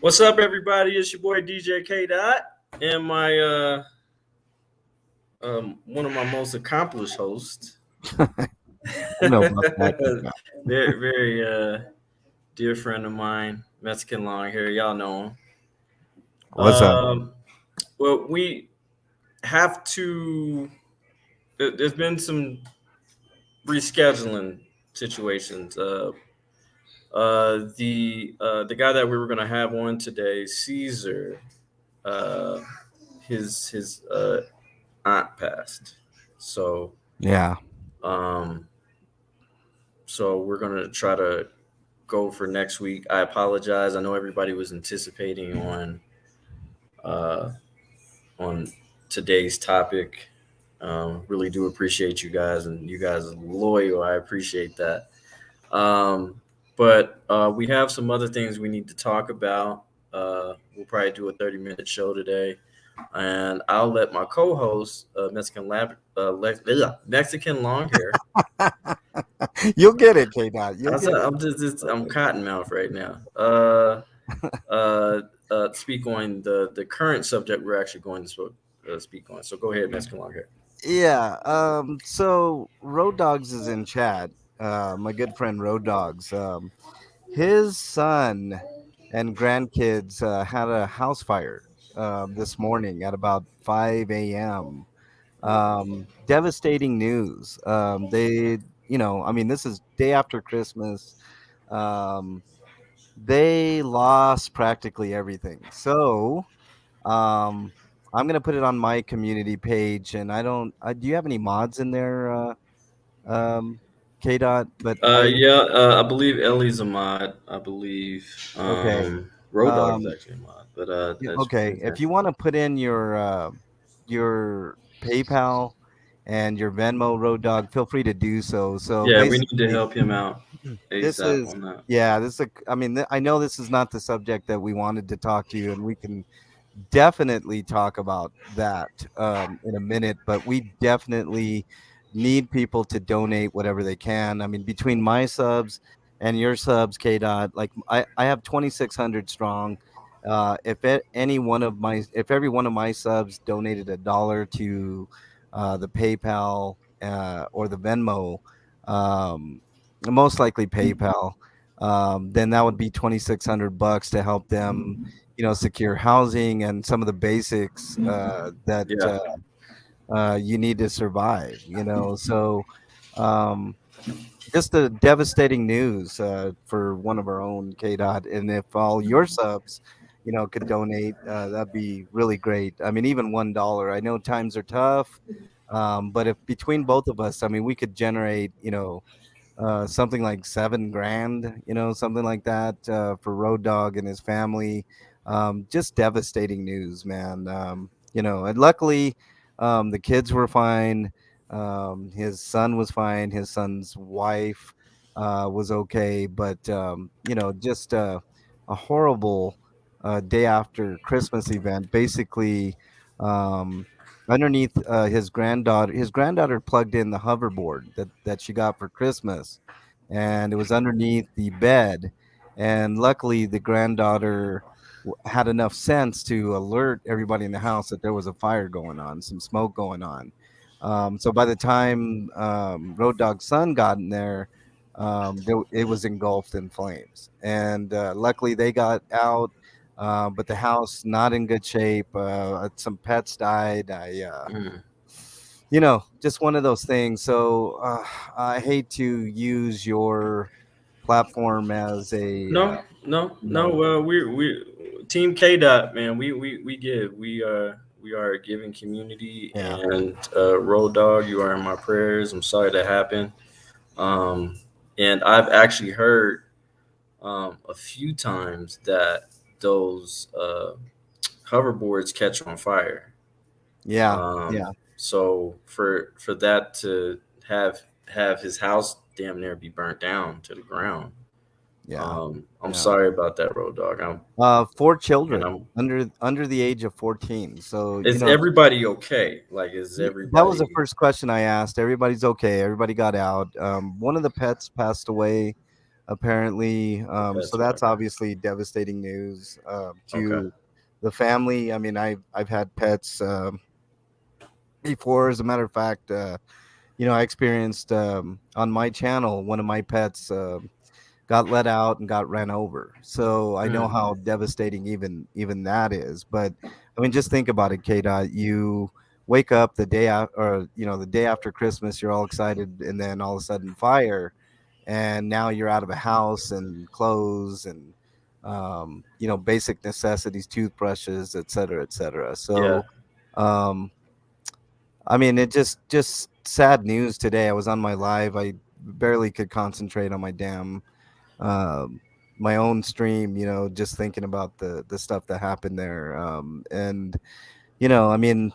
What's up, everybody? It's your boy DJ K Dot and my one of my most accomplished hosts, I know about that. very dear friend of mine, Mexican long hair. Y'all know him. What's up? Well, we have to. There's been some rescheduling situations. The guy that we were gonna have on today, Caesar. Uh, his aunt passed, so Yeah. um, we're gonna try to go for next week. I apologize. I know everybody was anticipating uh, on today's topic. Really do appreciate you guys, and you guys are loyal. I appreciate that. Um, but we have some other things we need to talk about. We'll probably do a 30-minute show today, and I'll let my co-host, Mexican long hair. You'll get it, K Dot. You'll get it. I'm I'm cottonmouth right now. Speak on the current subject we're actually going to speak on. So go ahead, Mexican long hair. Yeah. So Road Dogs is in chat. My good friend Road Dogs. His son and grandkids had a house fire this morning at about 5 a.m. Devastating news. I mean, this is day after Christmas. Um, they lost practically everything. So, um, I'm gonna put it on my community page, and I don't. Do you have any mods in there, um, K Dot? But Yeah, I believe Ellie's a mod. I believe okay. Road Dog is Um, actually a mod. But that's okay. okay. If you want to put in your PayPal and your Venmo, Road Dog, feel free to do so. So Yeah, we need to basically, help him out this ASAP is on that. yeah. This is. I mean, I know this is not the subject that we wanted to talk to you, and we can definitely talk about that in a minute, but we definitely need people to donate whatever they can. I mean, between my subs and your subs, K Dot, like I have 2,600 strong. If every one of my subs donated $1 to the PayPal or the Venmo, um, most likely PayPal, then that would be 2,600 bucks to help them, secure housing and some of the basics that Yeah. you need to survive. So um, just the devastating news for one of our own, K Dot. And if all your subs, could donate, that'd be really great. I mean, even $1. I know times are tough, but if between both of us, I mean, we could generate, something like 7 grand, something like that for Road Dog and his family. Just devastating news, man. And luckily, the kids were fine. His son was fine. His son's wife was okay, but just a horrible day after Christmas event. Basically, um, underneath his granddaughter plugged in the hoverboard that she got for Christmas, and it was underneath the bed. And luckily, the granddaughter had enough sense to alert everybody in the house that there was a fire going on, some smoke going on. So by the time Road Dog's son got in there, it was engulfed in flames. And luckily, they got out. But the house not in good shape. Some pets died. Mhm. Just one of those things. So I hate to use your platform as a, you No. know, We Team K Dot, man. We give. We are a giving community, yeah, and Road Dog, you are in my prayers. I'm sorry that happened. Um, and I've actually heard a few times that those hoverboards catch on fire. yeah, Um, yeah, so for that to have his house damn near be burnt down to the ground. yeah, I'm yeah. sorry about that, Road Dog. Four And children I'm. under the age of 14. So Is everybody okay? Like, is that was the everybody? first question I asked. Everybody's okay. Everybody got out. One of the pets passed away. apparently. The So pets are that's okay. obviously devastating news Okay. to the family. I mean, I've had pets before. As a matter of fact, I experienced on my channel, one of my pets got let out and got ran over. So I know Mm, how devastating even that is. But I mean, just think about it, K. Dot. You wake up the day after, or the day after Christmas, you're all excited, and then all of a sudden fire, and now you're out of a house and clothes and basic necessities, toothbrushes, et cetera, et cetera. yeah. So um, I mean, it just sad news today. I was on my live. I barely could concentrate on my damn um, my own stream. Just thinking about the stuff that happened there. And I mean,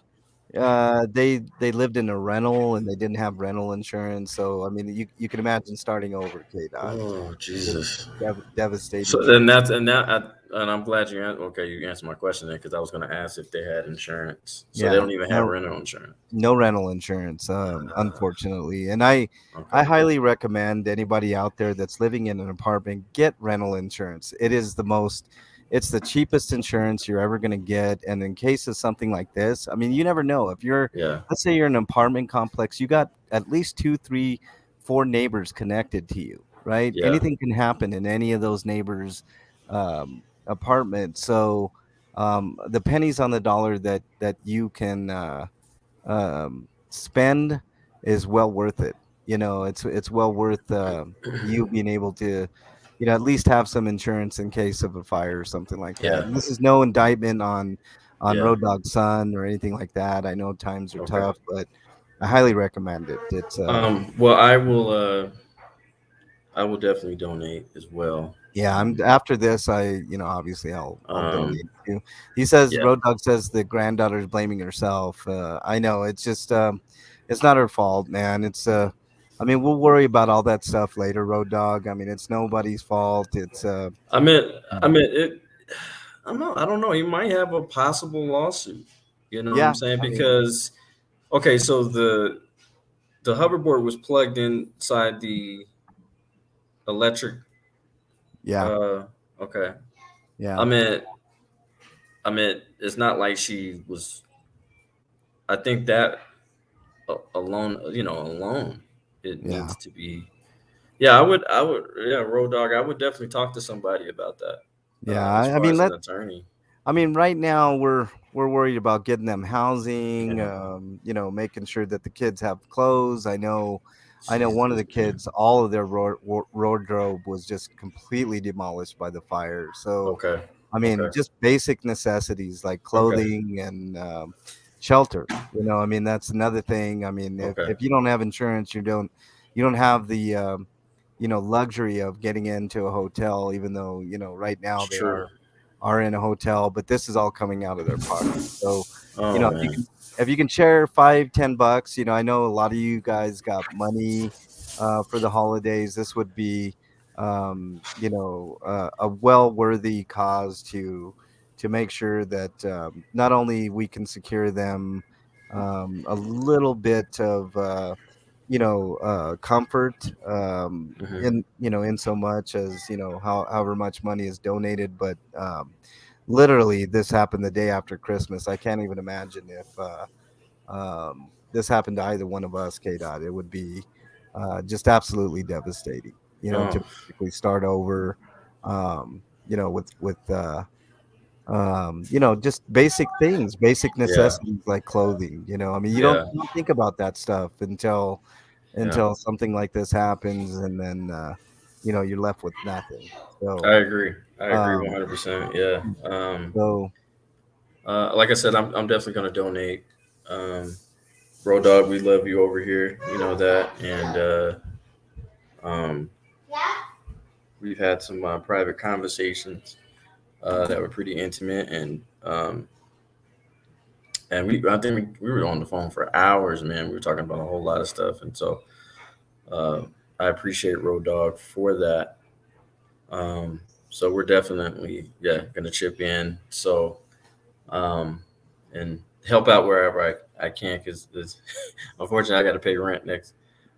they lived in a rental and they didn't have rental insurance. So I mean, you can imagine starting over, K. Dot. Oh Just Jesus. devastating So news. then that's and that and I'm glad okay. You answered my question then because I was going to ask if they had insurance. So they Yeah, don't even have no, rental insurance. no rental insurance, Uh, unfortunately. And I okay. highly recommend anybody out there that's living in an apartment get rental insurance. It's the cheapest insurance you're ever going to get. And in case of something like this, I mean, you never know. If Yeah. let's say you're in an apartment complex, you got at least two, three, four neighbors connected to you, right? Yeah. Anything can happen in any of those neighbors' apartments. So the pennies on the dollar that you can spend is well worth it. It's well worth you being able to, at least have some insurance in case of a fire or something like that. Yeah. And this is no indictment on Yeah. Road Dog's son or anything like that. I know times are Okay. tough, but I highly recommend it. It's Well, I will definitely donate as well. Yeah, I'm after this. Obviously, I'll Um, donate too. He says, yeah. Road Dog says the granddaughter's blaming herself. I know it's just, it's not her fault, man. I mean, we'll worry about all that stuff later, Road Dog. I mean, it's nobody's fault. It's, I mean, I um, mean it. I'm not. I don't know. He might have a possible lawsuit. You know what I'm yeah, saying? I mean, Because okay, so the hoverboard was plugged inside the electric. yeah, Uh, okay. I yeah, mean, it's not like she was. I think that alone, alone, it yeah, needs to be. Yeah, I would. Yeah, Road Dog. I would definitely talk to somebody about that. yeah. As I far mean, as an attorney. right now we're worried about getting them housing, Yeah. making sure that the kids have clothes. I know one of Jesus, the man. kids, all of their wardrobe was just completely demolished by the fire. So Okay. I mean, Okay. just basic necessities like Okay. clothing and shelter. I mean, that's another thing. I mean, Okay. if you don't have insurance, you don't have the luxury of getting into a hotel, even though right It's now they true. are in a hotel, but this is all coming out of their pocket. So, Oh if you man. can share 5-10 bucks, I know a lot of you guys got money for the holidays. This would be a well worthy cause to make sure that not only we can secure them a little bit of comfort Hmm. in so much as however much money is donated, but literally this happened the day after Christmas. I can't even imagine if this happened to either one of us, K. Dot. It would be just absolutely devastating. To Oh basically start over. With just basic things, basic yeah. necessities like clothing. I mean, Yeah. you don't think about that stuff until Yeah. something like this happens, and then you're left with nothing. I So, agree. I agree um, 100%. Yeah. so Like I said, I'm definitely gonna donate. Um, Bro Dog, we love you over here. You know that, and um, we've had some private conversations that were pretty intimate, and I think we were on the phone for hours, man. We were talking about a whole lot of stuff, and so uh, I appreciate Road Dog for that. So we're definitely, yeah, gonna chip in. So um, and help out wherever I can because unfortunately I got to pay rent next.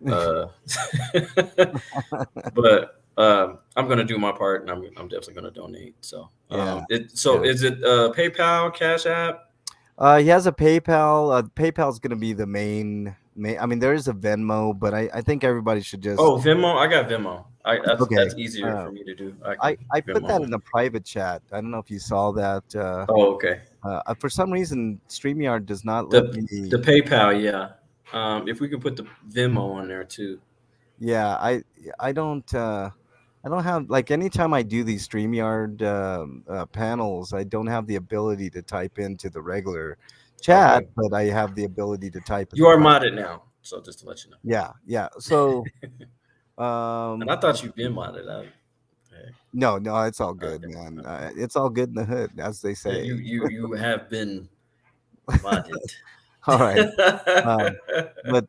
Uh, but I'm gonna do my part, and I'm definitely gonna donate. So Yeah, so yeah. is it PayPal, Cash App? He has a PayPal. PayPal's going to be the main. I mean, there is a Venmo, but I think everybody should just. Oh, Venmo. I got Venmo. Okay. That's easier Uh, for me to do. I can I put that Venmo in it. the private chat. I don't know if you saw that. Oh, okay. For some reason, StreamYard does not let The me. PayPal, yeah. If we could put the Venmo on there too. Yeah, I don't. I don't have like anytime I do these StreamYard panels, I don't have the ability to type into the regular chat, Okay. but I have the ability to type in You the are private. modded now, so just to let you know. Yeah, yeah. So, And I thought you'd been modded. Okay. no, no, it's all good, Okay. man. Okay. It's all good in the hood, as they Yeah, say. you have been modded. All right. Um, but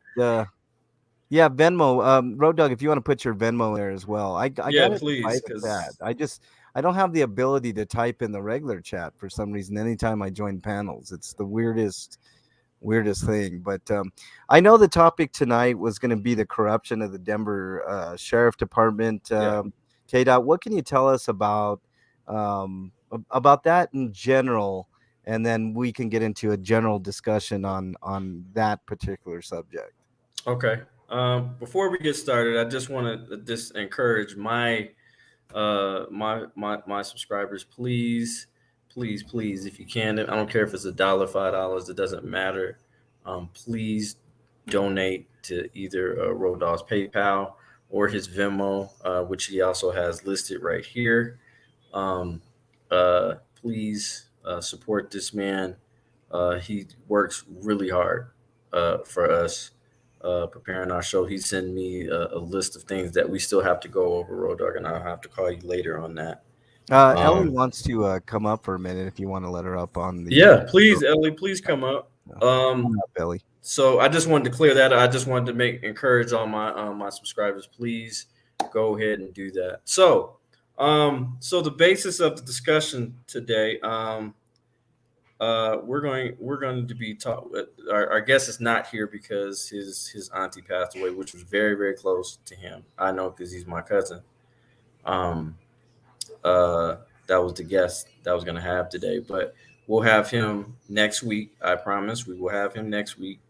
yeah, Venmo, Road Dog, if you want to put your Venmo there as well. I Yeah, got it in please, private chat. because I don't have the ability to type in the regular chat for some reason anytime I join panels. It's the weirdest thing. But I know the topic tonight was going to be the corruption of the Denver Sheriff Department. yeah. K Dot, what can you tell us about that in general? And then we can get into a general discussion on that particular subject. Okay. Before we get started, I just want to just encourage my subscribers, please, please, please, if you can, I don't care if it's $1, $5, it doesn't matter. Please donate to either Road Dogg's PayPal or his Venmo, which he also has listed right here. Um, Please support this man. He works really hard for us preparing our show. He sent me a list of things that we still have to go over, Road Dogg, and I'll have to call you later on that. Ellie Um, wants to come up for a minute if you want to let her up on the. yeah, please, Ellie, please come up. Come up, Ellie. So I just wanted to clear that. I just wanted to encourage all my subscribers. Please go ahead and do that. So the basis of the discussion today, we're going to be taught. Our guest is not here because his auntie passed away, which was very very close to him. I know because he's my cousin. Um, uh, that was the guest that was going to have today, but we'll have him next week. I promise we will have him next week,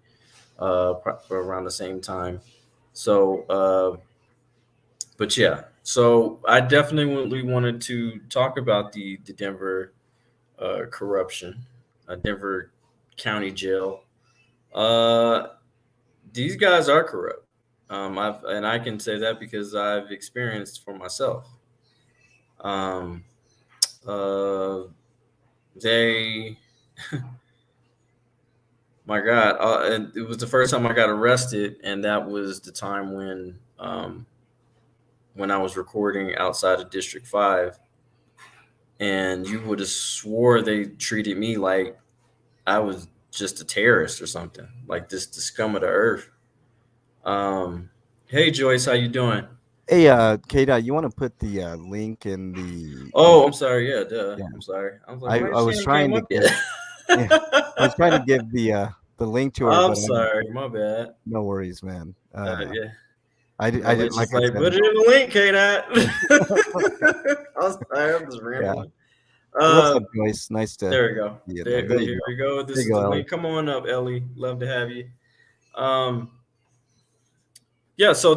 around the same time. So, but yeah, so I definitely wanted to talk about the Denver corruption, Denver County Jail. Uh, these guys are corrupt. I can say that because I've experienced for myself. Um, uh, they, my God, and it was the first time I got arrested, and that was the time when I was recording outside of District 5, and you would have swore they treated me like I was just a terrorist or something, like this the scum of the earth. Um, hey Joyce, how you doing? Hey, K Dot, you want to put the link in the Oh, I'm sorry. Yeah, duh. yeah. I'm sorry. I was like, why I she was ain't trying came to up give yet? yeah, I was trying to give the link to her, I'm but sorry. My bad. no worries, man. Yeah. I did Alex like is I like, said. put it in the link, K Dot. I'm sorry. I'm just Yeah. rambling. What's Uh, up, Joyce? Nice to there we go. see you. There, There you here go. we go. There This you is go, the Ellie. link. Come on up, Ellie. Love to have you. Um, yeah. So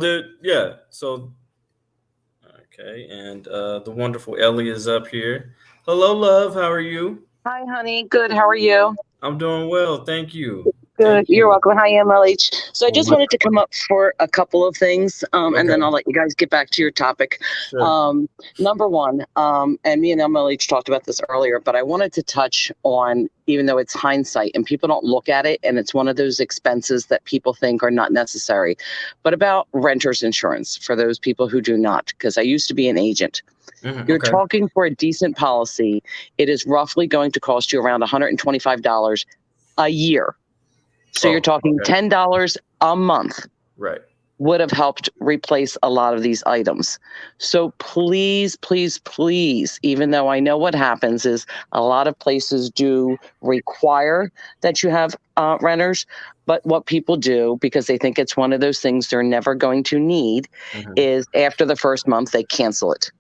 okay, and the wonderful Ellie is up here. Hello, love. How are you? Hi, honey. Good. How are you? I'm doing well. Thank you. Good. Thank You're you. welcome. Hi, MLH. So I just What? wanted to come up for a couple of things, and then Okay. I'll let you guys get back to your topic. Sure. Number one, and me and MLH talked about this earlier, but I wanted to touch on, even though it's hindsight and people don't look at it, and it's one of those expenses that people think are not necessary, but about renter's insurance for those people who do not, because I used to be an agent. You're Okay. talking for a decent policy. It is roughly going to cost you around $125 a year. So you're Oh, talking okay. $10 a month, Right. would have helped replace a lot of these items. So please, please, please, even though I know what happens is a lot of places do require that you have renters, but what people do, because they think it's one of those things they're never going to need, is after the first month, they cancel it.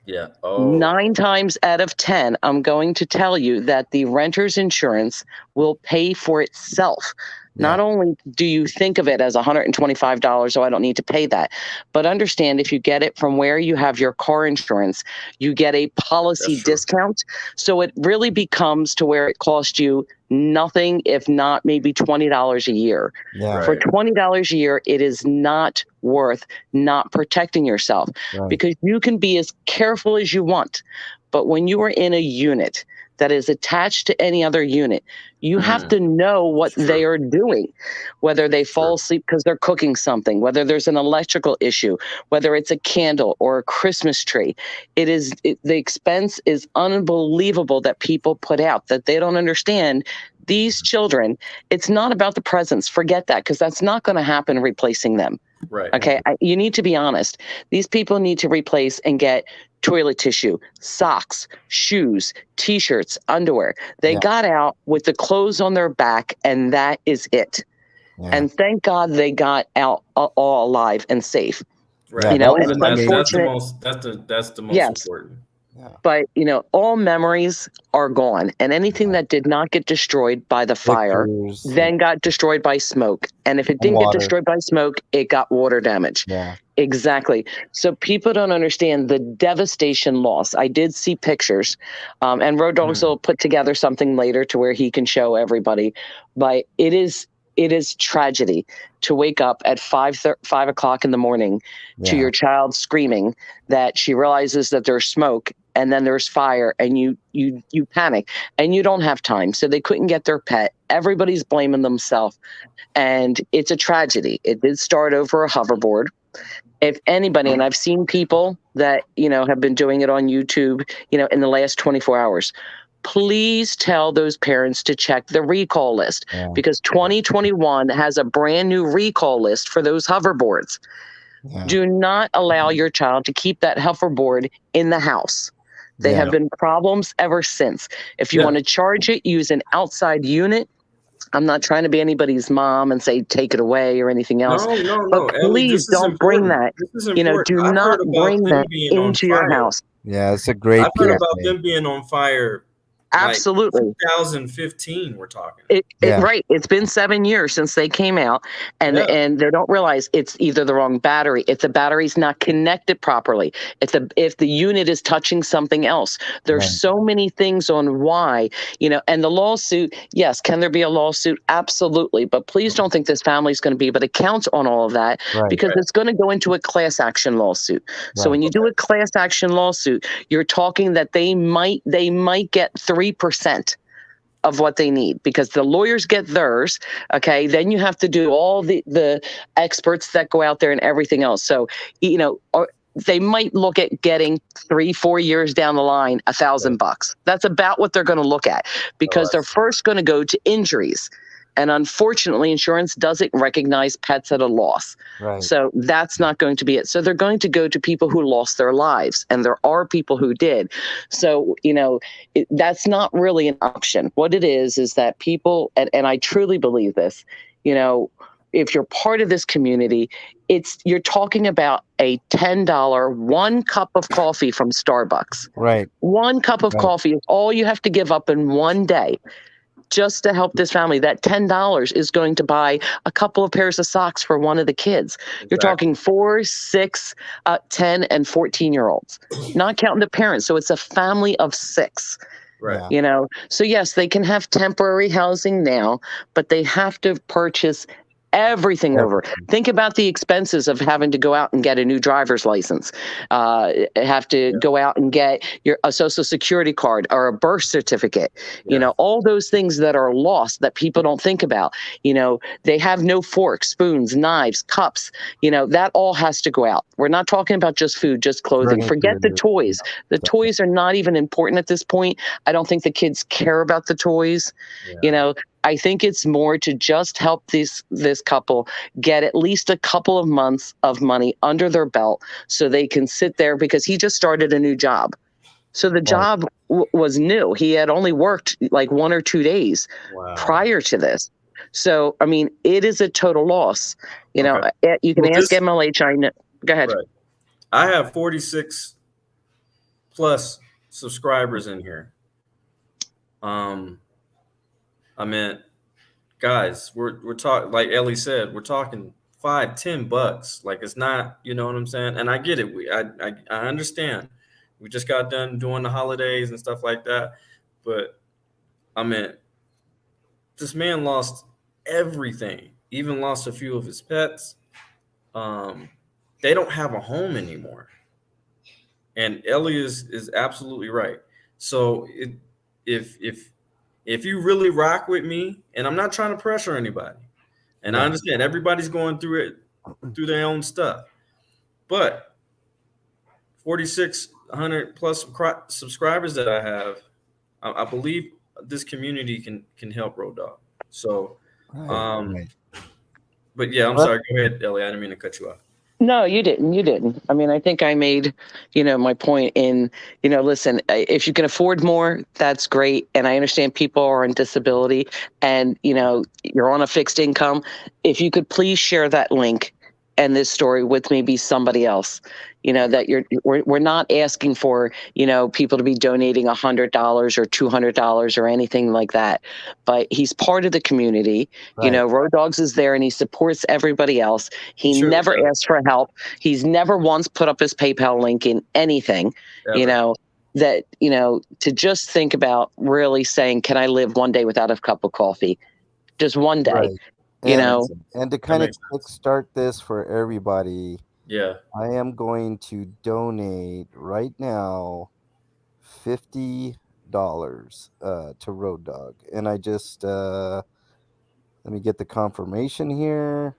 Yeah. Oh. 9 times out of 10, I'm going to tell you that the renter's insurance will pay for itself. Not only do you think of it as $125, so I don't need to pay that, but understand if you get it from where you have your car insurance, you get a policy discount. So it really becomes to where it costs you nothing, if not maybe $20 a year. Yeah. For $20 a year, it is not worth not protecting yourself because you can be as careful as you want. But when you are in a unit that is attached to any other unit, you have to know what they are doing, whether they fall asleep because they're cooking something, whether there's an electrical issue, whether it's a candle or a Christmas tree. The expense is unbelievable that people put out, that they don't understand. These children, it's not about the presents. Forget that, because that's not going to happen replacing them. Right. Okay. You need to be honest. These people need to replace and get toilet tissue, socks, shoes, t-shirts, underwear. They got out with the clothes on their back, and that is it. Yeah. And thank God they got out all alive and safe. Right. You know, and it's unfortunate. That's the most important. Yeah. But, you know, all memories are gone, and anything that did not get destroyed by the fire then got destroyed by smoke. And if it didn't get destroyed by smoke, it got water damage. Yeah. Exactly. So people don't understand the devastation loss. I did see pictures, and Road Dogs will put together something later to where he can show everybody. But it is tragedy to wake up at 5 o'clock in the morning to your child screaming that she realizes that there's smoke and then there's fire, and you panic and you don't have time. So they couldn't get their pet. Everybody's blaming themselves, and it's a tragedy. It did start over a hoverboard. If anybody, and I've seen people that, you know, have been doing it on YouTube, you know, in the last 24 hours, please tell those parents to check the recall list, because 2021 has a brand new recall list for those hoverboards. Yeah. Do not allow your child to keep that hoverboard in the house. They have been problems ever since. If you want to charge it, use an outside unit. I'm not trying to be anybody's mom and say take it away or anything else. No. But please don't bring that. You know, do not bring that into your house. Yeah, it's a great. I've heard about them being on fire. Absolutely. Like 2015, we're talking. Right. It's been 7 years since they came out, and they don't realize it's either the wrong battery, if the battery's not connected properly, if the unit is touching something else. There's so many things on why, you know, and the lawsuit, yes, can there be a lawsuit? Absolutely. But please don't think this family's going to be able to count on all of that, because it's going to go into a class action lawsuit. So when you do a class action lawsuit, you're talking that they might get 3% of what they need, because the lawyers get theirs. Okay. Then you have to do all the experts that go out there and everything else. So, you know, they might look at getting 3-4 years down the line, $1,000. That's about what they're going to look at, because they're first going to go to injuries. And unfortunately, insurance doesn't recognize pets at a loss. Right. So that's not going to be it. So they're going to go to people who lost their lives, and there are people who did. So, you know, that's not really an option. What it is that people, and I truly believe this, you know, if you're part of this community, you're talking about a $10 1 cup of coffee from Starbucks. Right. 1 cup of coffee is all you have to give up in one day, just to help this family. That $10 is going to buy a couple of pairs of socks for one of the kids. Exactly. You're talking 4, 6, 10, and 14-year-olds, not counting the parents. So it's a family of 6. Right. You know, so yes, they can have temporary housing now, but they have to purchase everything over. Think about the expenses of having to go out and get a new driver's license, have to go out and get a social security card or a birth certificate, you know, all those things that are lost that people don't think about. You know, they have no forks, spoons, knives, cups, you know, that all has to go out. We're not talking about just food, just clothing. Forget the toys. The toys are not even important at this point. I don't think the kids care about the toys. You know, I think it's more to just help this couple get at least a couple of months of money under their belt so they can sit there, because he just started a new job. So the job was new. He had only worked like 1 or 2 days prior to this. So, I mean, it is a total loss. You know, you can ask MLH. I know. Go ahead. Right. I have 46 plus subscribers in here. I mean, guys, we're talking, like Ellie said, we're talking $5-10. Like, it's not, you know what I'm saying? And I get it. I understand. We just got done doing the holidays and stuff like that. But I mean, this man lost everything, even lost a few of his pets. They don't have a home anymore. And Ellie is absolutely right. So if you really rock with me, and I'm not trying to pressure anybody, and I understand everybody's going through their own stuff, but 4,600 plus subscribers that I have, I believe this community can help Road Dog. So, but yeah, I'm sorry. Go ahead, Ellie. I didn't mean to cut you off. No, you didn't. You didn't. I mean, I think I made, my point in, listen, if you can afford more, that's great. And I understand people are on disability and, you're on a fixed income. If you could please share that link and this story with maybe somebody else, that we're not asking for, people to be donating $100 or $200 or anything like that. But he's part of the community. Right. Road Dogs is there and he supports everybody else. He never asked for help. He's never once put up his PayPal link in anything, that, to just think about really saying, can I live one day without a cup of coffee? Just one day. Right. And to kind of start this for everybody, I am going to donate right now $50 to Road Dog, and I just let me get the confirmation here.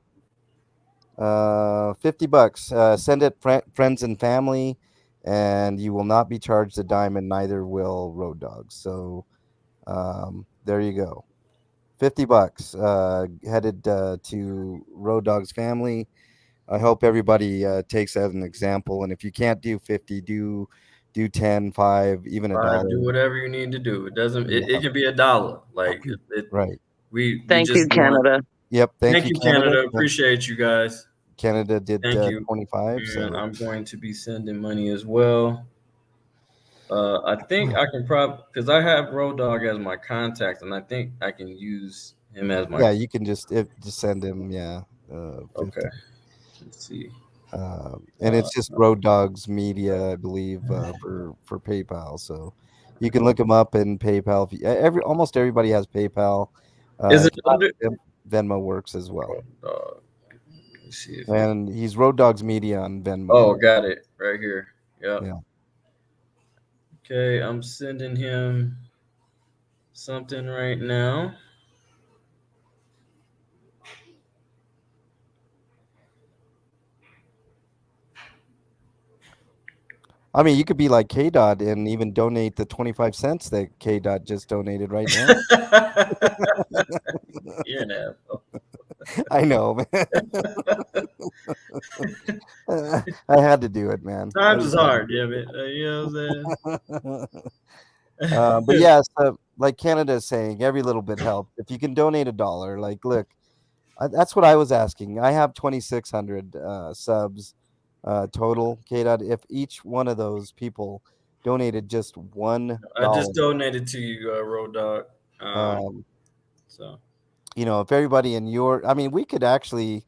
$50. Send it friends and family, and you will not be charged a dime, and neither will Road Dog. So there you go. $50 headed to Road Dog's family. I hope everybody takes that as an example. And if you can't do 50, do 10, 5, even $1. Do whatever you need to do. It doesn't. It can be $1. Like right. We thank just you, Canada. Yep. Thank you, Canada. Appreciate you guys. Canada did 25. And I'm going to be sending money as well. I think I can probably, because I have Road Dog as my contact, and I think I can use him as my. Yeah, you can just send him. Yeah. 50. Okay. Let's see. And it's just Road Dogs Media, I believe, for PayPal. So you can look him up in PayPal. Almost everybody has PayPal. Is it under Venmo works as well? Let me see and he's Road Dogs Media on Venmo. Oh, got it right here. Yep. Yeah. Okay, I'm sending him something right now. I mean, you could be like K-Dot and even donate the 25 cents that K-Dot just donated right now. You're an asshole. I know, man. I had to do it, man. Times is hard, yeah, man. You know what I'm saying? But yeah, so like Canada is saying, every little bit helps. If you can donate $1, like, look, that's what I was asking. I have 2,600 subs total. K-Dot, if each one of those people donated just $1, I just donated to you, Road Dog. So, if everybody in we could actually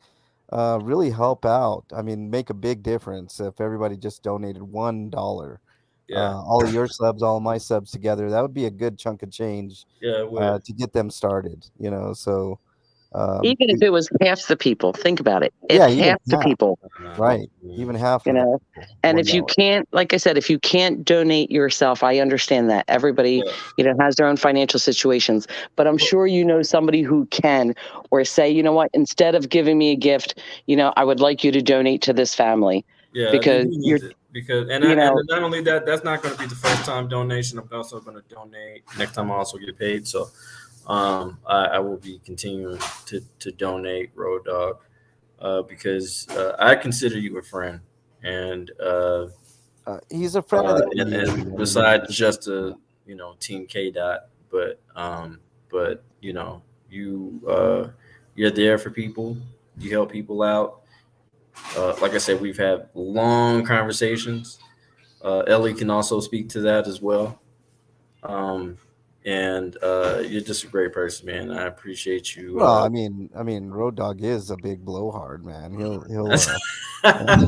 really help out. I mean, make a big difference if everybody just donated $1. Yeah. All of your subs, all of my subs together, that would be a good chunk of change. Yeah, it would. To get them started. So. Even if it was half the people, think about it. If half the people, right? Even half. And if you can't, like I said, if you can't donate yourself, I understand that everybody, has their own financial situations. But I'm sure somebody who can, or say, you know what, instead of giving me a gift, I would like you to donate to this family. Yeah, because and not only that, that's not going to be the first time donation. I'm also going to donate next time. I also get paid. So, I will be continuing to donate, Road Dog, because I consider you a friend, and He's a friend of the community. and besides just a Team K Dot, but you're there for people. You help people out. Like I said, we've had long conversations. Ellie can also speak to that as well. Um, and you're just a great person, man. I appreciate you. Well, I mean, Road Dog is a big blowhard, man. He'll. I'm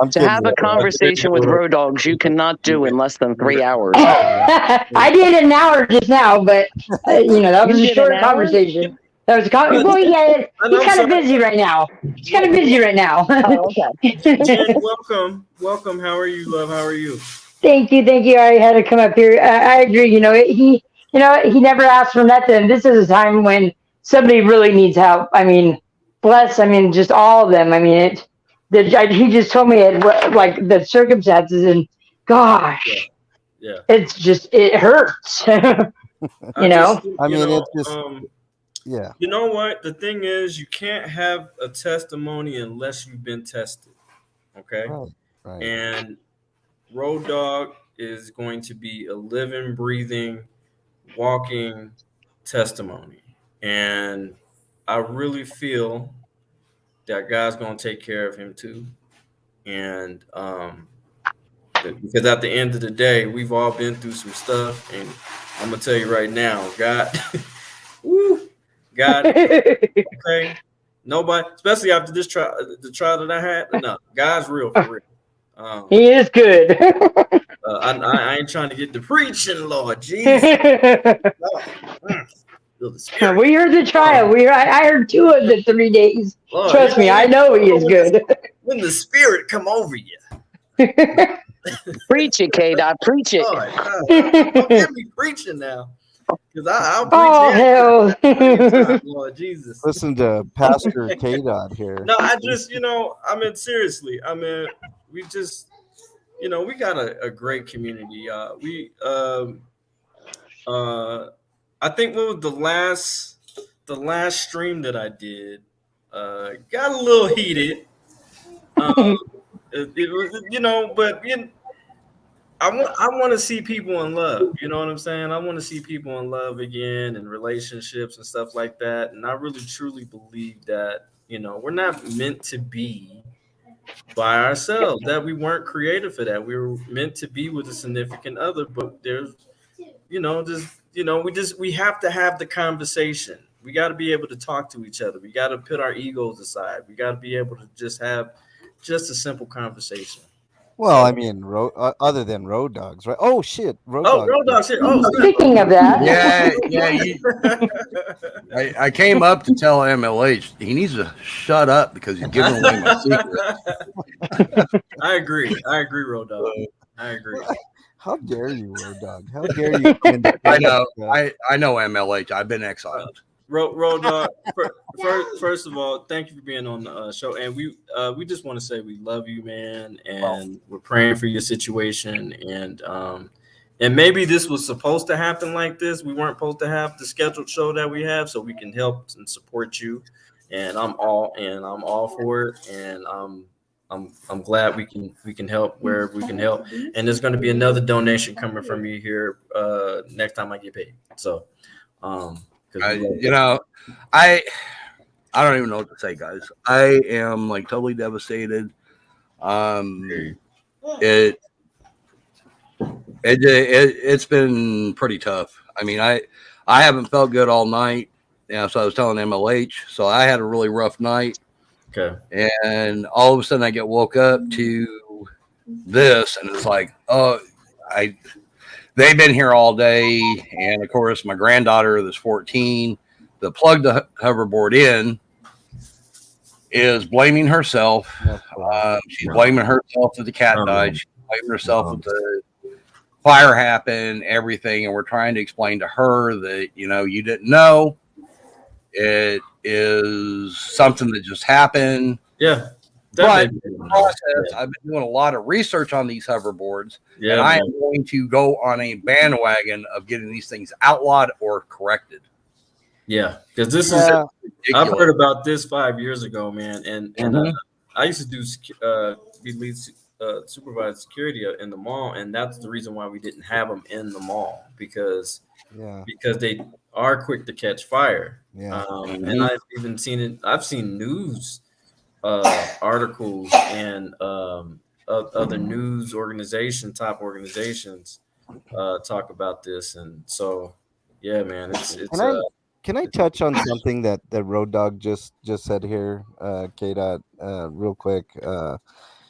To kidding. have a conversation with road dogs, you cannot do in less than 3 hours. I did an hour just now, but that was You a did short an hour? conversation. That was well, yeah. He's kind of busy right now. He's kind of busy right now. Oh, okay. Jen, welcome. How are you, love? How are you? Thank you. I had to come up here. I agree. He never asked for nothing. This is a time when somebody really needs help. I mean, bless. I mean, just all of them. I mean, he just told me like the circumstances, and gosh, Yeah. it hurts. I just, I mean, it's just yeah. you know what? The thing is, you can't have a testimony unless you've been tested. Okay. Right. And Road Dog is going to be a living, breathing, walking testimony. And I really feel that God's going to take care of him too. And because at the end of the day, we've all been through some stuff. And I'm going to tell you right now, God, woo, God, okay. Nobody, especially after this trial, the trial that I had, no, God's real for real. He is good. I ain't trying to get to preaching, Lord Jesus. Feel the spirit. We heard the trial. I heard 2 of the 3 days. Lord, Trust me, I know he is good. When the spirit come over you. Preach it, K-Dot. Preach it. Lord, don't get me preaching now. Because I'll preach Oh, hell. Lord Jesus. Listen to Pastor K Dot here. No, I just, seriously. We just, we got a great community. I think what was the last stream that I did got a little heated. It was, but I want to see people in love. You know what I'm saying? I want to see people in love again and relationships and stuff like that. And I really truly believe that we're not meant to be by ourselves. That we weren't created for that. We were meant to be with a significant other. But there's we have to have the conversation. We got to be able to talk to each other. We got to put our egos aside. We got to be able to just have just a simple conversation. Well, I mean, other than Road Dogs, right? Oh shit, Road Dogs here. Oh, Speaking of that, I came up to tell MLH he needs to shut up because he's giving away my secret. I agree, Road Dog. I agree. How dare you, Road Dog? How dare you? I know MLH. I've been exiled. Road Dog. First of all, thank you for being on the show, and we just want to say we love you, man, and we're praying for your situation, and maybe this was supposed to happen like this. We weren't supposed to have the scheduled show that we have, so we can help and support you, and I'm all for it, and I'm glad we can help wherever we can help, and there's going to be another donation coming from you here next time I get paid. So, I don't even know what to say, guys. I am like totally devastated. It's been pretty tough. I mean, I haven't felt good all night. So I was telling MLH. So I had a really rough night. Okay. And all of a sudden I get woke up to this, and it's like, they've been here all day. And of course, my granddaughter that's 14, that plugged the hoverboard in, is blaming herself. She's blaming herself that the cat died. She's blaming herself that the fire happened, everything. And we're trying to explain to her that, you didn't know. It is something that just happened. Yeah. But baby in the didn't know. process, I've been doing a lot of research on these hoverboards, Yeah, and I man. am going to go on a bandwagon of getting these things outlawed or corrected. Yeah, because this is Yeah, I've Ridiculous. heard about this 5 years ago, man, and Mhm. I used to do be lead supervised security in the mall, and that's the reason why we didn't have them in the mall because yeah, they are quick to catch fire. yeah. And Mhm. I've even seen it. I've seen news articles and other news top organizations talk about this, and so yeah, man, Can I can I touch on something that Road Dog just said here, K Dot, real quick?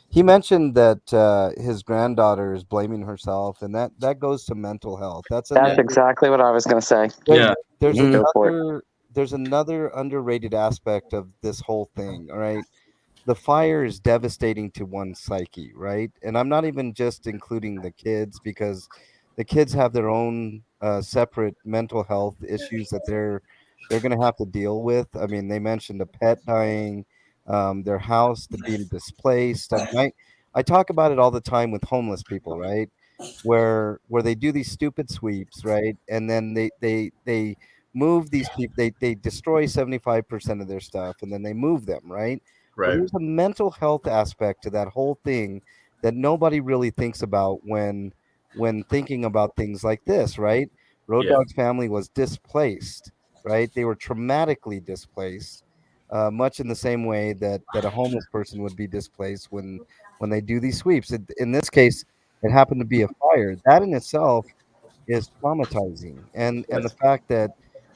He mentioned that his granddaughter is blaming herself, and that goes to mental health. That's That's another. exactly what I was going to say. There's, yeah, there's Mhm. Go for it. another underrated aspect of this whole thing. All right, the fire is devastating to one's psyche, right? And I'm not even just including the kids because the kids have their own separate mental health issues that they're going to have to deal with. I mean, they mentioned a pet dying, their house to being displaced. I talk about it all the time with homeless people, right? Where they do these stupid sweeps, right? And then they move these people, they destroy 75% of their stuff and then they move them, right? Well, right, there's a mental health aspect to that whole thing that nobody really thinks about when thinking about things like this, right? Road yeah, Dog's family was displaced, right? They were traumatically displaced, much in the same way that a homeless person would be displaced when they do these sweeps. In this case, it happened to be a fire. That in itself is traumatizing, and the yes, fact that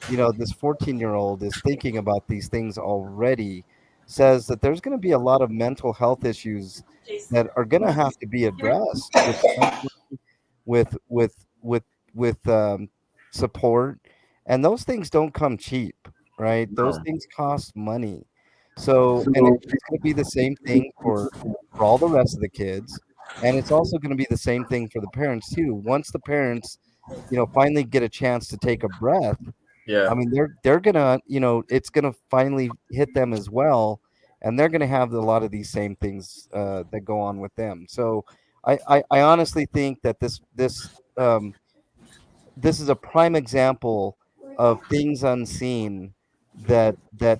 this 14-year-old is thinking about these things already says that there's going to be a lot of mental health issues that are going to have to be addressed with with with with support, and those things don't come cheap, right? Those no, things cost money. So, and it's going to be the same thing for all the rest of the kids, and it's also going to be the same thing for the parents too. Once the parents, finally get a chance to take a breath, yeah, I mean, they're gonna, it's gonna finally hit them as well, and they're gonna have a lot of these same things that go on with them. So, I honestly think that this is a prime example of things unseen that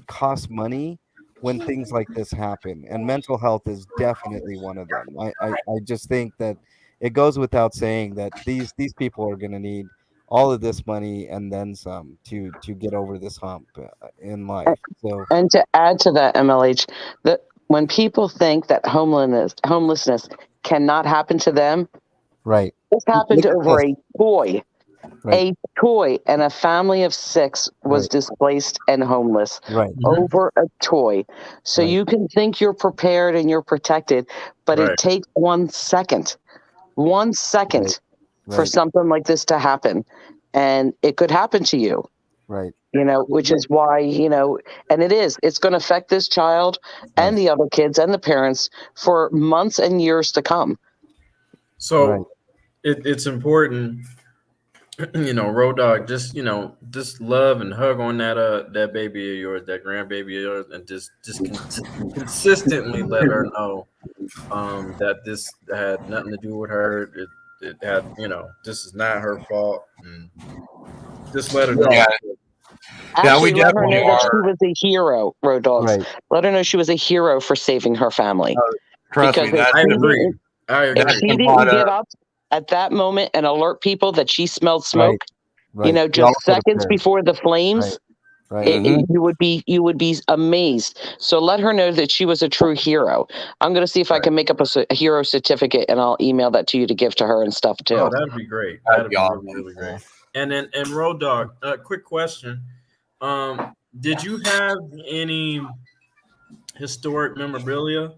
cost money when things like this happen, and mental health is definitely one of them. I just think that it goes without saying that these people are going to need all of this money and then some to get over this hump in life. So And to add to that, MLH, that when people think that homelessness cannot happen to them, right, this happened look at over this. a toy. Right, A toy, and a family of 6 was right, displaced and homeless right, mhm, over a toy. So right, you can think you're prepared and you're protected, but it right, takes 1 second, right, for right, something like this to happen. And it could happen to you, right, which is why, and it's going to affect this child right, and the other kids and the parents for months and years to come. right, so it's important. Road Dog, just love and hug on that baby of yours, that grandbaby of yours, and just consistently let her know that this had nothing to do with her. It had, this is not her fault, and just let her know. Yeah, yeah, we Actually, let her definitely know that she are. was a hero, Road Dogs. right, Let her know she was a hero for saving her family. Trust me, Because that I agree. I if that's agree. she been didn't brought get up. up at that moment and alert people that she smelled right, smoke, right. We just all could have seconds perished. before the Right, flames, right. Mhm. you would be amazed. So let her know that she was a true hero. I'm going to see if I Right. can make up a hero certificate, and I'll email that to you to give to her and stuff Oh, too. that'd be great. That'd That'd be be really, awesome. really Yeah. great. And Road Dog, quick question. Did you have any historic memorabilia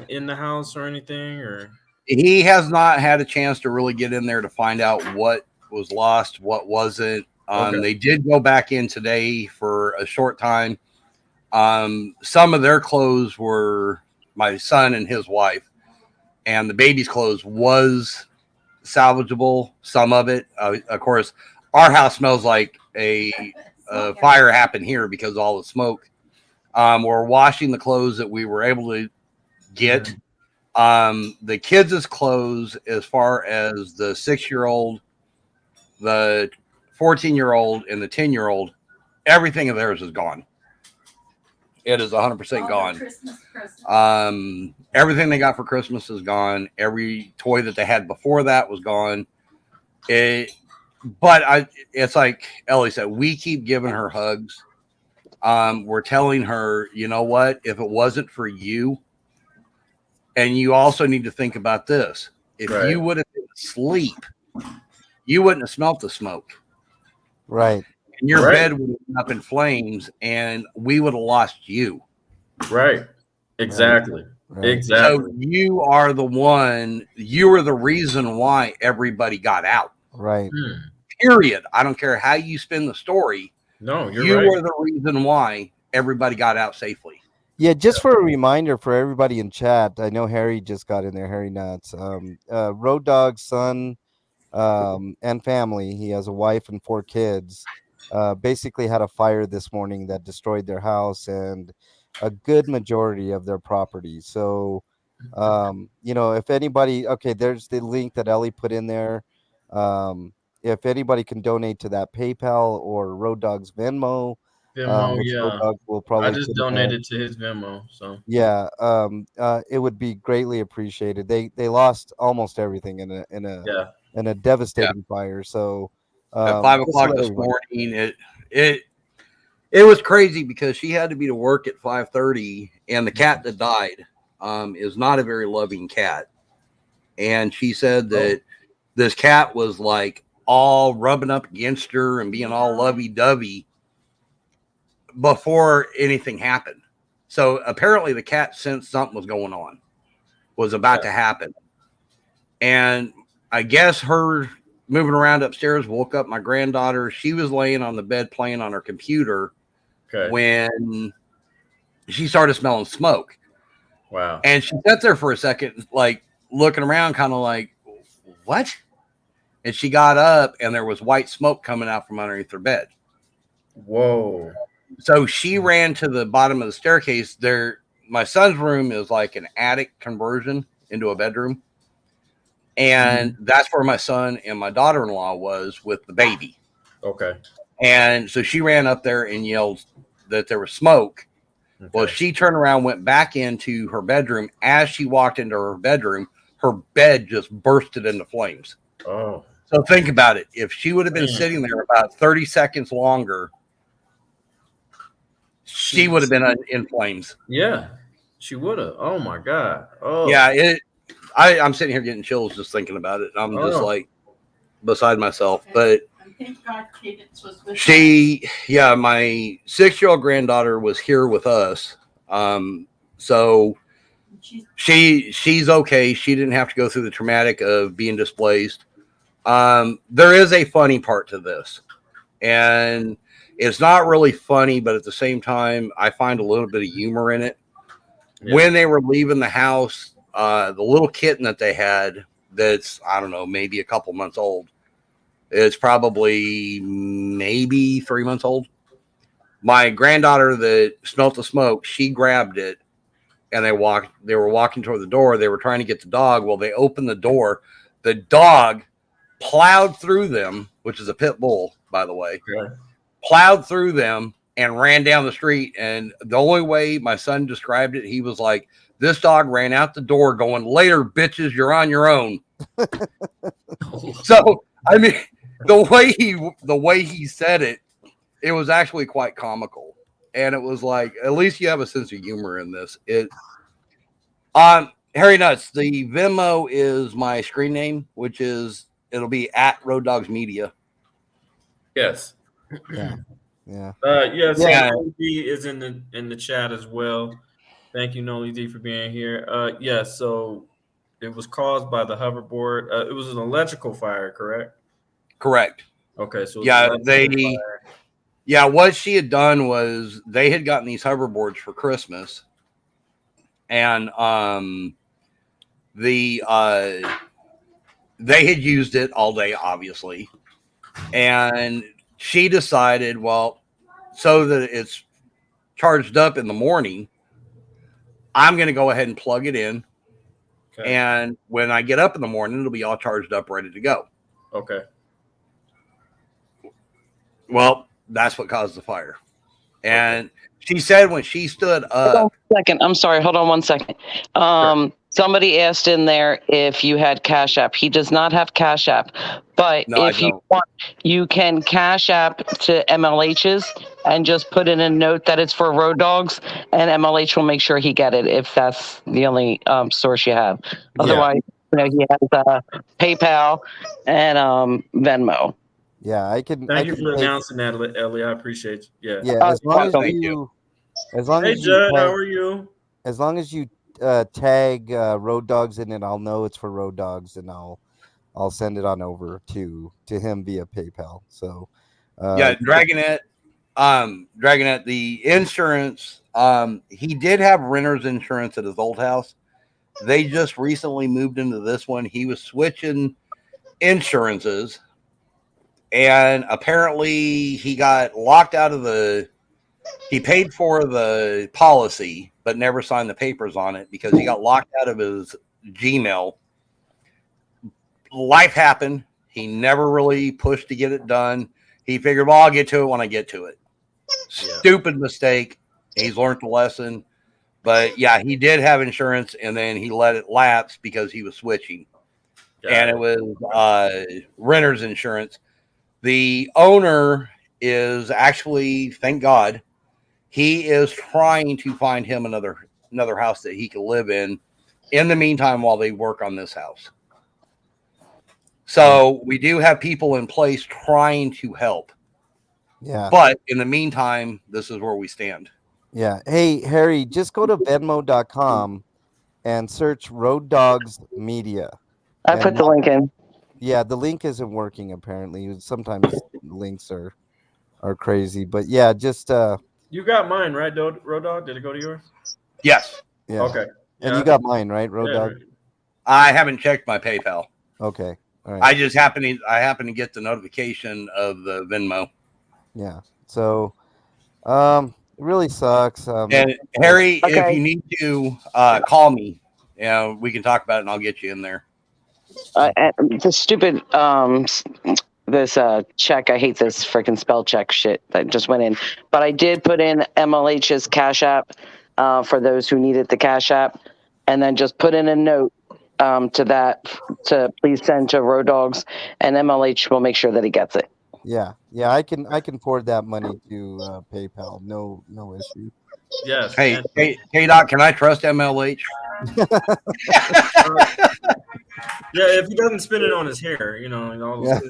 in the house or anything, or He has not had a chance to really get in there to find out what was lost, what wasn't. okay, They did go back in today for a short time. Some of their clothes were my son and his wife, and the baby's clothes was salvageable. Some of it, of course, our house smells like a fire happened here because of all the smoke. We're washing the clothes that we were able to get. The kids' clothes, as far as the 6-year-old, the 14-year-old, and the 10-year-old, everything of theirs is gone. It is 100% gone. Everything they got for Christmas is gone. Every toy that they had before that was gone. It's like Ellie said, we keep giving her hugs. We're telling her, you know what? If it wasn't for you, and you also need to think about this. If you would have been asleep, you wouldn't have smelt the smoke. Right. And your bed would have been up in flames, and we would have lost you. Right. Exactly. Right. Exactly. So you are the one. You are the reason why everybody got out. Right. Period. I don't care how you spin the story. No, you were the reason why everybody got out safely. Yeah, just for a reminder for everybody in chat, I know Harry just got in there, Harry Nuts. Road Dog's son and family, he has a wife and 4 kids, basically had a fire this morning that destroyed their house and a good majority of their property. So, if anybody, okay, there's the link that Ellie put in there. If anybody can donate to that PayPal or Road Dog's Venmo, which Road Dog will probably I just donated to his Venmo, so yeah, it would be greatly appreciated. They lost almost everything in a devastating fire. So at 5 o'clock this morning, it was crazy because she had to be to work at 5:30, and the cat that died is not a very loving cat, and she said that this cat was like all rubbing up against her and being all lovey-dovey before anything happened. So apparently the cat sensed something was about to happen. And I guess her moving around upstairs woke up my granddaughter. She was laying on the bed playing on her computer when she started smelling smoke. Wow. And she sat there for a second, like looking around, kind of like, what? And she got up and there was white smoke coming out from underneath her bed. Whoa. So she ran to the bottom of the staircase. There, my son's room is like an attic conversion into a bedroom. And that's where my son and my daughter-in-law was with the baby. Okay. And so she ran up there and yelled that there was smoke. Okay. Well, she turned around, went back into her bedroom. As she walked into her bedroom, her bed just bursted into flames. Oh. So think about it. If she would have been sitting there about 30 seconds longer, she would have been in flames. Yeah, she would have. Oh my God. Oh yeah. I'm sitting here getting chills just thinking about it. I'm just like beside myself. But my 6-year-old granddaughter was here with us. So she's okay. She didn't have to go through the traumatic of being displaced. There is a funny part to this, and it's not really funny, but at the same time, I find a little bit of humor in it. Yeah. When they were leaving the house, the little kitten that they had, that's, I don't know, maybe a couple months old. It's probably maybe 3 months old. My granddaughter that smelt the smoke, she grabbed it, and they were walking toward the door. They were trying to get the dog. Well, they opened the door. The dog plowed through them, which is a pit bull, by the way. Okay. Plowed through them and ran down the street. And the only way my son described it, he was like, this dog ran out the door going, later, bitches, you're on your own. So, I mean, the way he said it, it was actually quite comical. And it was like, at least you have a sense of humor in this. Harry Nuts, the Venmo is my screen name, which is, it'll be at Road Dogs Media. Yes. Yeah. Yes. Yeah. Noli D is in the chat as well. Thank you, Noli D, for being here. Yes. So it was caused by the hoverboard. It was an electrical fire, correct? Correct. Okay. So what she had done was they had gotten these hoverboards for Christmas, and they had used it all day, obviously, and she decided, well, so that it's charged up in the morning, I'm going to go ahead and plug it in. Okay. And when I get up in the morning, it'll be all charged up, ready to go. Okay. Well, that's what caused the fire. And she said when she stood Hold on up. 1 second. I'm sorry. Hold on 1 second. Somebody asked in there if you had Cash App. He does not have Cash App, but No, if you want, you can Cash App to MLH's and just put in a note that it's for road dogs, and MLH will make sure he get it if that's the only source you have. Otherwise, he has PayPal and Venmo. Yeah, I can. Thank you for announcing that, Ellie. I appreciate you. Yeah, as long as you, Hey, Judd, how are you? As long as you tag Road Dogs in it, I'll know it's for Road Dogs, and I'll send it on over to him via PayPal. So, Dragonette, the insurance. He did have renter's insurance at his old house. They just recently moved into this one. He was switching insurances, and apparently he got locked out of he paid for the policy, but never signed the papers on it because he got locked out of his Gmail. Life happened. He never really pushed to get it done. He figured, well, I'll get to it when I get to it. Stupid mistake. He's learned the lesson. But yeah, he did have insurance, and then he let it lapse because he was switching. And it was renter's insurance. The owner is actually, thank God, he is trying to find him another house that he can live in the meantime while they work on this house. So we do have people in place trying to help. Yeah. But in the meantime, this is where we stand. Yeah. Hey, Harry, just go to Venmo.com and search Road Dogs Media. I put the link in. Yeah, the link isn't working apparently. Sometimes links are crazy. But yeah, just you got mine, right, Road Dog? Did it go to yours? Yes. Yeah. Okay. And you got mine, right, Road Dog? Right. I haven't checked my PayPal. Okay. All right. I just happen to get the notification of the Venmo. Yeah. So it really sucks. And Harry, if you need to call me, we can talk about it and I'll get you in there. The stupid this check, I hate this freaking spell check shit that just went in, but I did put in MLH's Cash App for those who needed the Cash App, and then just put in a note to please send to Road Dogs, and MLH will make sure that he gets it. Yeah, I can forward that money to PayPal. No issue. Yes. Hey, Doc, can I trust MLH? Yeah, if he doesn't spin it on his hair, all those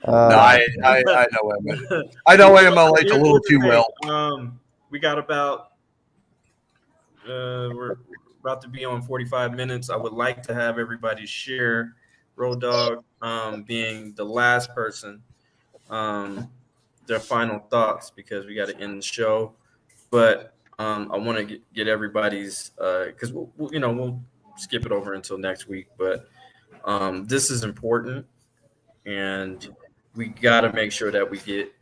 No, I know I know MLH a little too well. We got we're about to be on 45 minutes. I would like to have everybody share Road Dog being the last person, their final thoughts, because we got to end the show. But I want to get everybody's because we'll skip it over until next week. But this is important, and we got to make sure that we get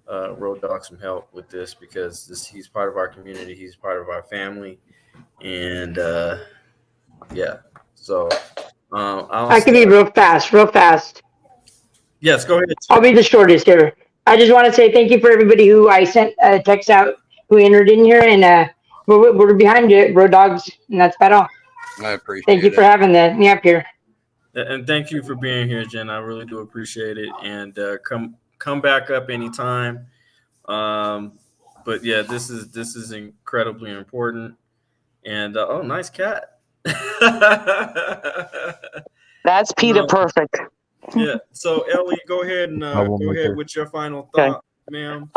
Road Dog some help with this, because he's part of our community, he's part of our family, and So I can be real fast. Yes, go ahead. I'll be the shortest here. I just want to say thank you for everybody who I sent text out, who entered in here, and we're behind you, Road Dogs, and that's about all. I appreciate it. Thank you for having me up here. And thank you for being here, Jen. I really do appreciate it. And come back up anytime. But yeah, this is incredibly important. And nice cat. That's Peter Perfect. Yeah. So Ellie, go ahead and with your final thought, ma'am.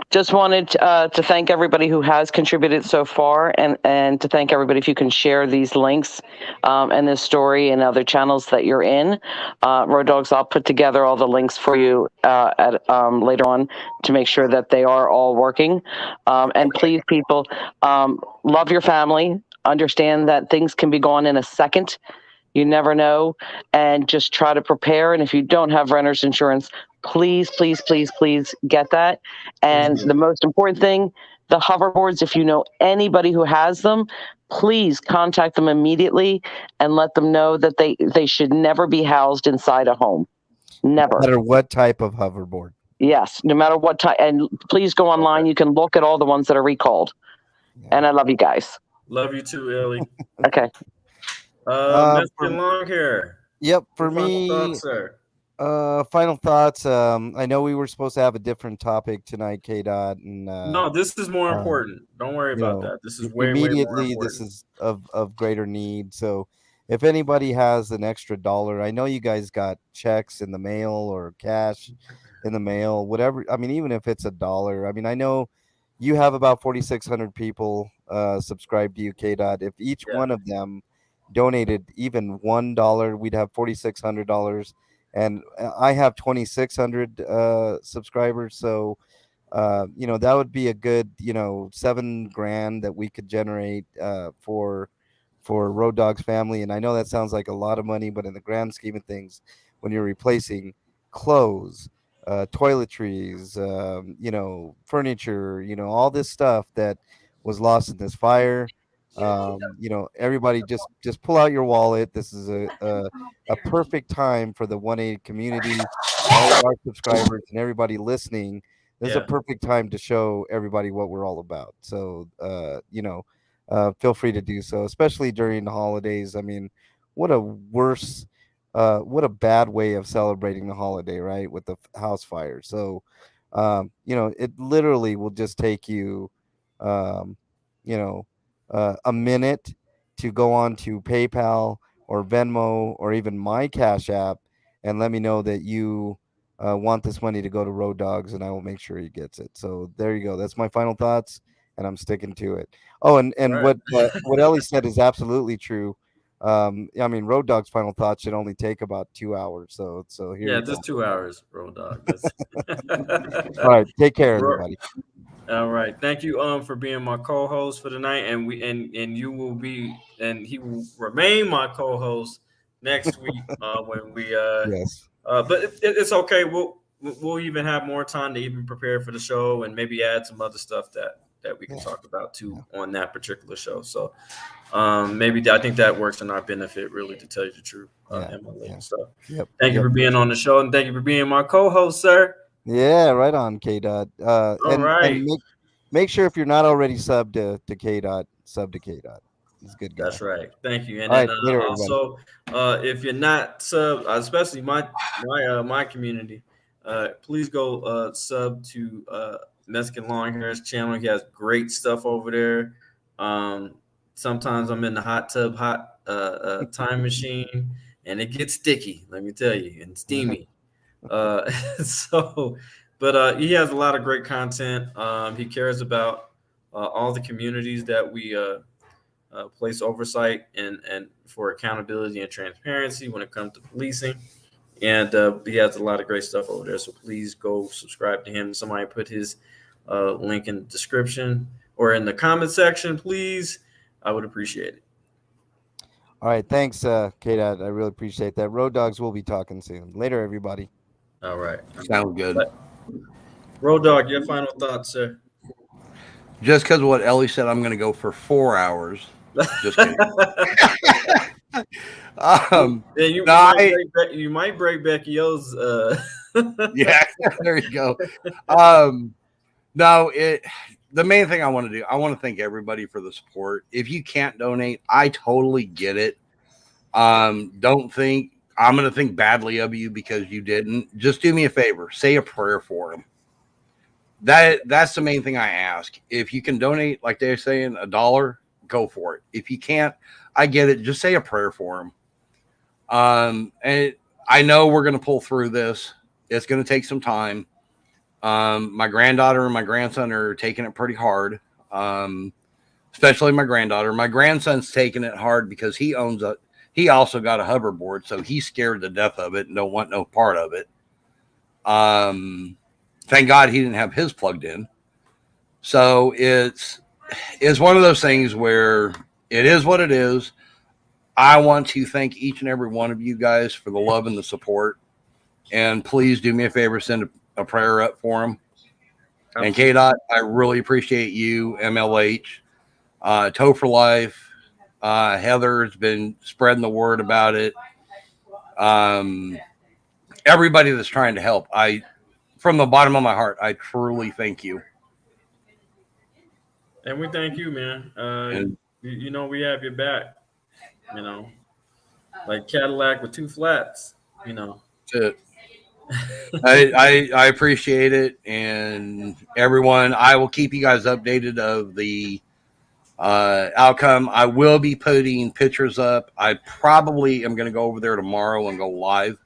Just wanted to thank everybody who has contributed so far, and to thank everybody if you can share these links and this story and other channels that you're in. Road Dogs, I'll put together all the links for you later on to make sure that they are all working. And please, people, love your family. Understand that things can be gone in a second. You never know, and just try to prepare. And if you don't have renter's insurance, Please, please, please, please get that. And the most important thing, the hoverboards, if you know anybody who has them, please contact them immediately and let them know that they should never be housed inside a home. Never. No matter what type of hoverboard. Yes, no matter what type. And please go online. Okay. You can look at all the ones that are recalled. Yeah. And I love you guys. Love you too, Ellie. Okay. Mr. Long Hair. Yep. For Final me, thoughts, sir. final thoughts. I know we were supposed to have a different topic tonight, K-Dot, and No, this is more important. Don't worry about that. This is way more immediately. important. This is of greater need. So, if anybody has an extra dollar, I know you guys got checks in the mail or cash in the mail, whatever. I mean, even if it's $1, I mean, I know you have about 4,600 people subscribed to you, K-Dot. If each one of them donated even $1, we'd have $4,600, and I have 2,600 subscribers. So, that would be a good, $7,000 that we could generate for Road Dog's family. And I know that sounds like a lot of money, but in the grand scheme of things, when you're replacing clothes, toiletries, furniture, all this stuff that was lost in this fire, everybody just pull out your wallet. This is a perfect time for the 180 community, all of our subscribers and everybody listening. This is a perfect time to show everybody what we're all about. So, feel free to do so, especially during the holidays. I mean, what a bad way of celebrating the holiday, right? With the house fire. So, it literally will just take you, um, a minute to go on to PayPal or Venmo or even my Cash App and let me know that you want this money to go to Road Dogs, and I will make sure he gets it. So there you go. That's my final thoughts, and I'm sticking to it. Oh, and Right. what Ellie said is absolutely true. I mean, Road Dog's final thoughts should only take about 2 hours. So here you go. Just 2 hours, Road Dog. All right, take care, Ro- everybody. All right. Thank you for being my co-host for tonight, and you will be, and he will remain my co-host next week when we Yes. but it's okay. We'll even have more time to even prepare for the show and maybe add some other stuff that we can talk about too on that particular show. So maybe I think that works in our benefit, really, to tell you the truth, Emily. So thank you for being on the show, and thank you for being my co-host, sir. Yeah, right on, K-Dot. And make sure if you're not already subbed to K-Dot, sub to K-Dot. He's a good guy. That's right. Thank you. And All then right, later, also, if you're not sub, especially my community, please go sub to Mexican Long Hair's channel. He has great stuff over there. Sometimes I'm in the hot time machine, and it gets sticky. Let me tell you, and steamy. But he has a lot of great content. He cares about all the communities that we place oversight and for accountability and transparency when it comes to policing. And he has a lot of great stuff over there. So please go subscribe to him. Somebody put his link in the description or in the comment section, please. I would appreciate it. All right. Thanks, K-Dot. I really appreciate that. Road Dogs will be talking soon. Later, everybody. All right. Sounds good. Road Dog, your final thoughts, sir? Just because of what Ellie said, I'm going to go for 4 hours. Just kidding. You might break Becky O's. Yeah, there you go. The main thing I want to do, I want to thank everybody for the support. If you can't donate, I totally get it. Don't think I'm going to think badly of you because you didn't. Just do me a favor. Say a prayer for him. That's the main thing I ask. If you can donate, like they're saying, $1, go for it. If you can't, I get it. Just say a prayer for him. And I know we're going to pull through this. It's going to take some time. My granddaughter and my grandson are taking it pretty hard. Especially my granddaughter. My grandson's taking it hard because he also got a hoverboard, so he's scared to death of it and don't want no part of it. Thank God he didn't have his plugged in. So it's one of those things where it is what it is. I want to thank each and every one of you guys for the love and the support. and please do me a favor, send a prayer up for him. And K-Dot, I really appreciate you, MLH, Toe for Life. Heather's been spreading the word about it. Everybody that's trying to help, from the bottom of my heart, I truly thank you. And we thank you, man. You know, we have your back, you know, like Cadillac with two flats, you know. I appreciate it. And everyone, I will keep you guys updated of the outcome. I will be putting pictures up. I probably am going to go over there tomorrow and go live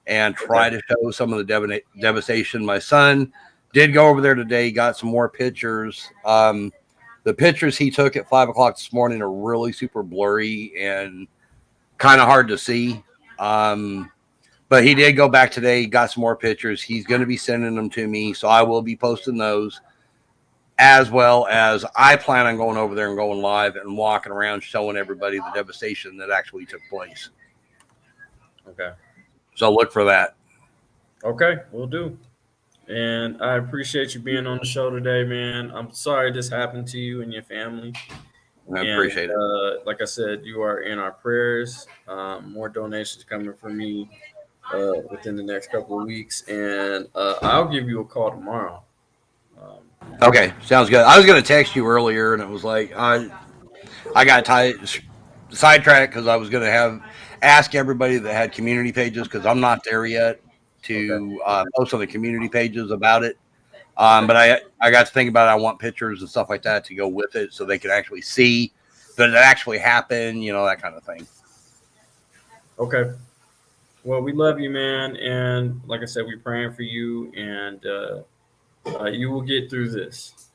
and try to show some of the devastation. My son did go over there today, got some more pictures. The pictures he took at 5 o'clock this morning are really super blurry and kind of hard to see. But he did go back today, got some more pictures. He's going to be sending them to me, so I will be posting those, as well as I plan on going over there and going live and walking around showing everybody the devastation that actually took place. Okay. So look for that. Okay, we'll do. And I appreciate you being on the show today, man. I'm sorry this happened to you and your family. I appreciate it. Like I said, you are in our prayers. More donations coming from me within the next couple of weeks. And I'll give you a call tomorrow. Okay, sounds good. I was going to text you earlier, and it was like I got sidetracked because I was going to ask everybody that had community pages, because I'm not there yet, to post on the community pages about it. But I got to think about it. I want pictures and stuff like that to go with it so they can actually see that it actually happened, you know, that kind of thing. Okay. Well, we love you, man. And like I said, we're praying for you, and you will get through this.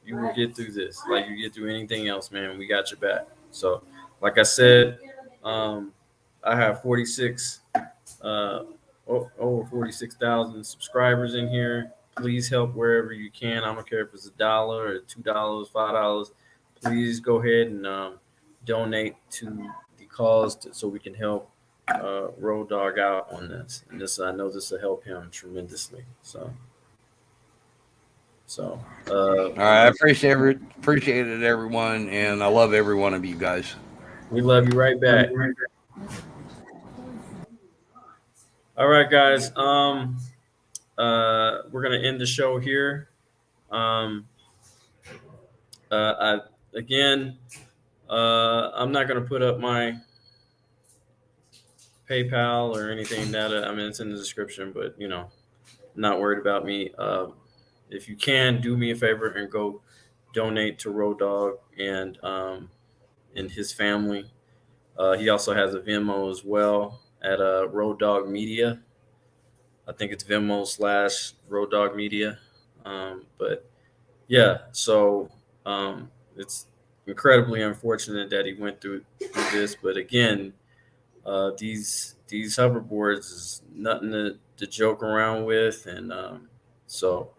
You will get through this like you get through anything else, man. We got your back. So, like I said, I have 46, over 46,000 subscribers in here. Please help wherever you can. I don't care if it's $1 or $2, $5. Please go ahead and donate to the cause so we can help Road Dog out on this. And this, I know this will help him tremendously. So all right, I appreciate it, everyone, and I love every one of you guys. We love you right back. All right, guys. We're gonna end the show here. I'm not gonna put up my PayPal or anything that I mean it's in the description, but you know, not worried about me. If you can, do me a favor and go donate to Road Dog and his family. He also has a Venmo as well at Road Dog Media. I think it's Venmo/Road Dog Media. But yeah, so it's incredibly unfortunate that he went through this. But again, these hoverboards is nothing to joke around with, and so.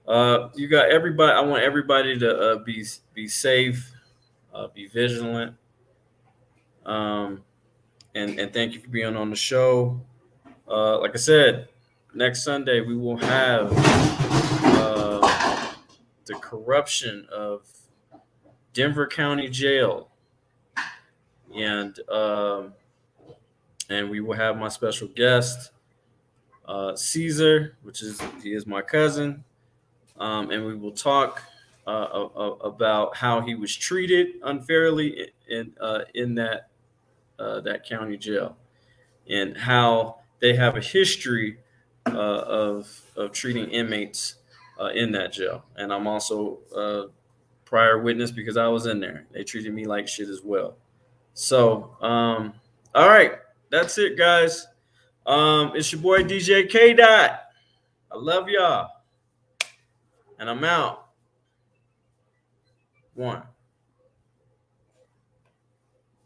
You got everybody. I want everybody to be safe, be vigilant, and thank you for being on the show. Like I said, next Sunday we will have the corruption of Denver County Jail, and we will have my special guest, Caesar, he is my cousin. And we will talk about how he was treated unfairly in that county jail, and how they have a history of treating inmates in that jail. And I'm also a prior witness because I was in there. They treated me like shit as well. So, all right, that's it, guys. It's your boy DJ K-Dot. I love y'all. And I'm out. 1.